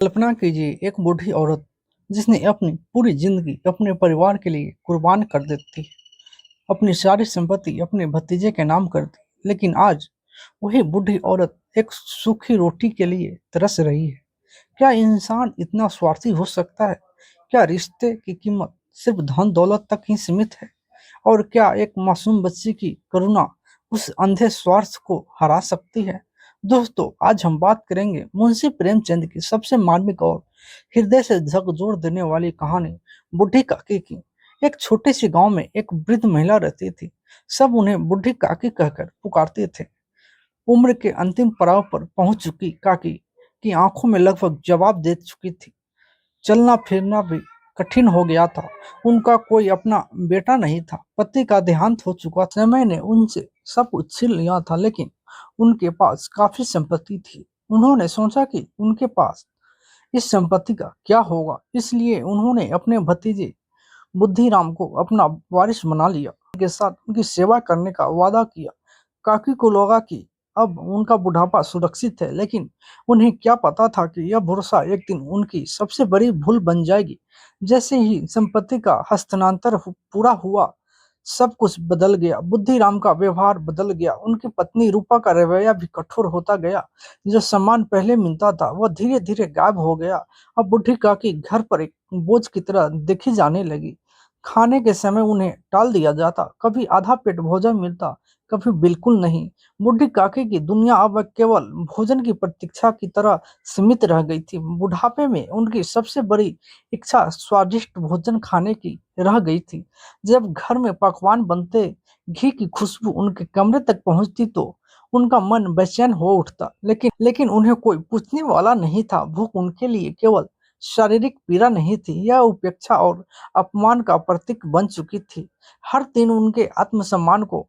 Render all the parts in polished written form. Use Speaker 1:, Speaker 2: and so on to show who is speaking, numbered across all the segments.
Speaker 1: कल्पना कीजिए एक बूढ़ी औरत जिसने अपनी पूरी जिंदगी अपने परिवार के लिए कुर्बान कर देती है, अपनी सारी संपत्ति अपने भतीजे के नाम कर दी। लेकिन आज वही बूढ़ी औरत एक सूखी रोटी के लिए तरस रही है। क्या इंसान इतना स्वार्थी हो सकता है? क्या रिश्ते की कीमत सिर्फ धन दौलत तक ही सीमित है? और क्या एक मासूम बच्ची की करुणा उस अंधे स्वार्थ को हरा सकती है? दोस्तों, आज हम बात करेंगे मुंशी प्रेमचंद की सबसे मार्मिक और हृदय से झकझोर देने वाली कहानी, बुढ़ी काकी की। एक छोटे से गांव में एक वृद्ध महिला रहती थी। सब उन्हें बुढ़ी काकी कहकर पुकारते थे। उम्र के अंतिम पड़ाव पर पहुंच चुकी काकी की आंखों में लगभग जवाब दे चुकी थी। चलना फिरना भी कठिन हो गया था। उनका कोई अपना बेटा नहीं था। पति का देहांत हो चुका था। समय ने उनसे सब कुछ छीन लिया था, लेकिन उनके पास काफी संपत्ति थी। उन्होंने सोचा कि उनके पास इस संपत्ति का क्या होगा, इसलिए उन्होंने अपने भतीजे बुद्धिराम को अपना वारिस बना लिया। उनके साथ उनकी सेवा करने का वादा किया। काकी को लगा कि अब उनका बुढ़ापा सुरक्षित है, लेकिन उन्हें क्या पता था कि यह भरोसा एक दिन उनकी सबसे बड़ी भूल बन जाएगी। जैसे ही संपत्ति का हस्तांतरण पूरा हुआ, सब कुछ बदल गया। बुद्धिराम का व्यवहार बदल गया। उनकी पत्नी रूपा का रवैया भी कठोर होता गया। जो सम्मान पहले मिलता था वह धीरे धीरे गायब हो गया। अब बुढ़ी काकी घर पर एक बोझ की तरह देखी जाने लगी। खाने के समय उन्हें टाल दिया जाता। कभी आधा पेट भोजन मिलता, कभी बिल्कुल नहीं। बुढ़ी काकी की दुनिया अब केवल भोजन की प्रतीक्षा की तरह सीमित रह गई थी। बुढ़ापे में उनकी सबसे बड़ी इच्छा स्वादिष्ट भोजन खाने की रह गई थी। जब घर में पकवान बनते, घी की खुशबू उनके कमरे तक पहुंचती तो उनका मन बेचैन हो उठता। लेकिन उन्हें कोई पूछने वाला नहीं था। भूख उनके लिए केवल शारीरिक पीड़ा नहीं थी, यह उपेक्षा और अपमान का प्रतीक बन चुकी थी। हर दिन उनके आत्मसम्मान को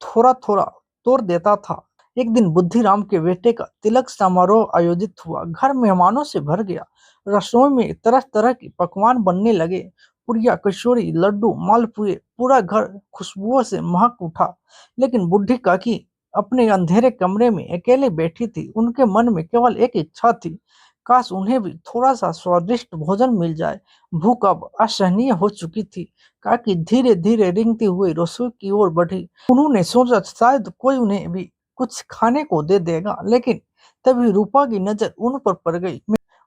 Speaker 1: थोड़ा थोड़ा तोड़ देता था। एक दिन बुद्धिराम के बेटे का तिलक समारोह आयोजित हुआ। घर मेहमानों से भर गया। रसोई में तरह तरह के पकवान बनने लगे। पुड़िया, कचौरी, लड्डू, मालपुए, पूरा घर खुशबुओं से महक उठा। लेकिन बुढ़ी काकी अपने अंधेरे कमरे में अकेले बैठी थी। उनके मन में केवल एक इच्छा थी, काश उन्हें भी थोड़ा सा स्वादिष्ट भोजन मिल जाए। भूख अब असहनीय हो चुकी थी। काकी धीरे धीरे रेंगती हुई रसोई की ओर बढ़ी। उन्होंने सोचा शायद कोई उन्हें भी कुछ खाने को दे देगा, लेकिन तभी रूपा की नजर उन पर पड़ गई।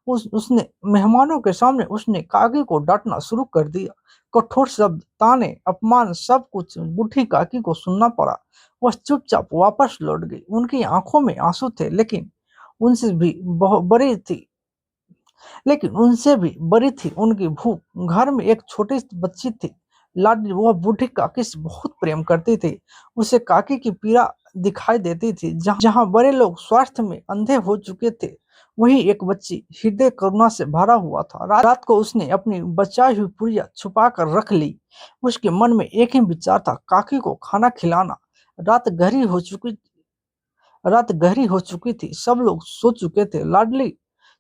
Speaker 1: उसने मेहमानों के सामने उसने काकी को डांटना शुरू कर दिया। कठोर शब्द, ताने, अपमान, सब कुछ बूढ़ी काकी को सुनना पड़ा। वह चुपचाप वापस लौट गई। उनकी आंखों में आंसू थे, उनसे भी बहुत बड़ी थी लेकिन उनसे भी बड़ी थी उनकी भूख। घर में एक छोटी सी बच्ची थी, लाडली। वह बूढ़ी काकी से बहुत प्रेम करती थी। उसे काकी की पीड़ा दिखाई देती थी। जहाँ बड़े लोग स्वार्थ में अंधे हो चुके थे, वही एक बच्ची हृदय करुणा से भरा हुआ था। रात को उसने अपनी बचाई हुई पुड़िया छुपा कर रख ली। उसके मन में एक ही विचार था, काकी को खाना खिलाना। रात गहरी हो चुकी रात गहरी हो चुकी थी। सब लोग सो चुके थे। लाडली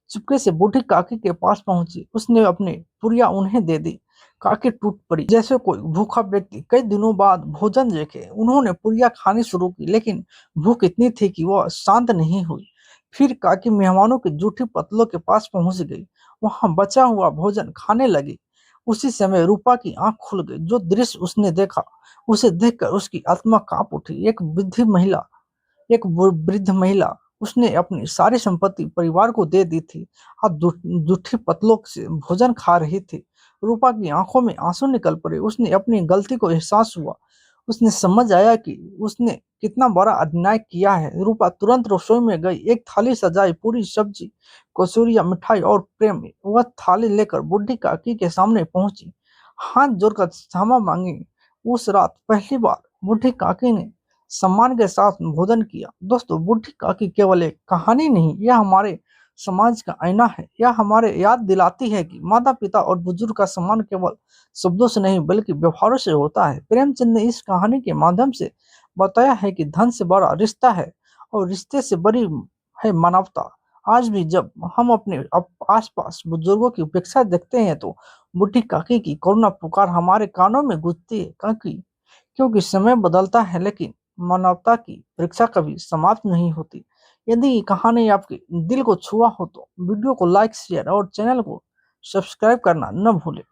Speaker 1: चुपके से बूढ़ी काकी के पास पहुंची। उसने अपनी पुड़िया उन्हें दे दी। काकी टूट पड़ी, जैसे कोई भूखा व्यक्ति कई दिनों बाद भोजन देखे। उन्होंने पुड़िया खानी शुरू की, लेकिन भूख इतनी थी कि वह शांत नहीं हुई। फिर काकी मेहमानों की जूठी पतलों के पास पहुंच गई। वहां बचा हुआ भोजन खाने लगी। उसी समय रूपा की आंख खुल गई। जो दृश्य उसने देखा, उसे देखकर उसकी आत्मा कांप उठी। एक वृद्ध महिला, उसने अपनी सारी संपत्ति परिवार को दे दी थी। अब जूठी पतलों से भोजन खा रही थी। रूपा की आंखों में आंसू निकल पड़े। उसने अपनी गलती को एहसास हुआ। उसने समझ आया कि उसने कितना बड़ा अन्याय किया है। रूपा तुरंत रसोई में गई। एक थाली सजाई, पूरी सब्जी, कचौरियां, मिठाई और प्रेम। वह थाली लेकर बुढ़ी काकी के सामने पहुंची, हाथ जोड़कर क्षमा मांगी। उस रात पहली बार बुढ़ी काकी ने सम्मान के साथ भोजन किया। दोस्तों, बुढ़ी काकी केवल एक कहानी नहीं, यह हमारे समाज का आईना है। यह हमारे याद दिलाती है कि माता पिता और बुजुर्ग का सम्मान केवल शब्दों से नहीं बल्कि व्यवहारों से होता है। प्रेमचंद ने इस कहानी के माध्यम से बताया है कि धन से बड़ा रिश्ता है और रिश्ते से बड़ी है मानवता। आज भी जब हम अपने आसपास बुजुर्गों की उपेक्षा देखते हैं तो बुढ़ी काकी की करुणा पुकार हमारे कानों में गूंजती है। क्योंकि समय बदलता है, लेकिन मानवता की परीक्षा कभी समाप्त नहीं होती। यदि ये कहानी आपके दिल को छुआ हो तो वीडियो को लाइक शेयर और चैनल को सब्सक्राइब करना न भूलें।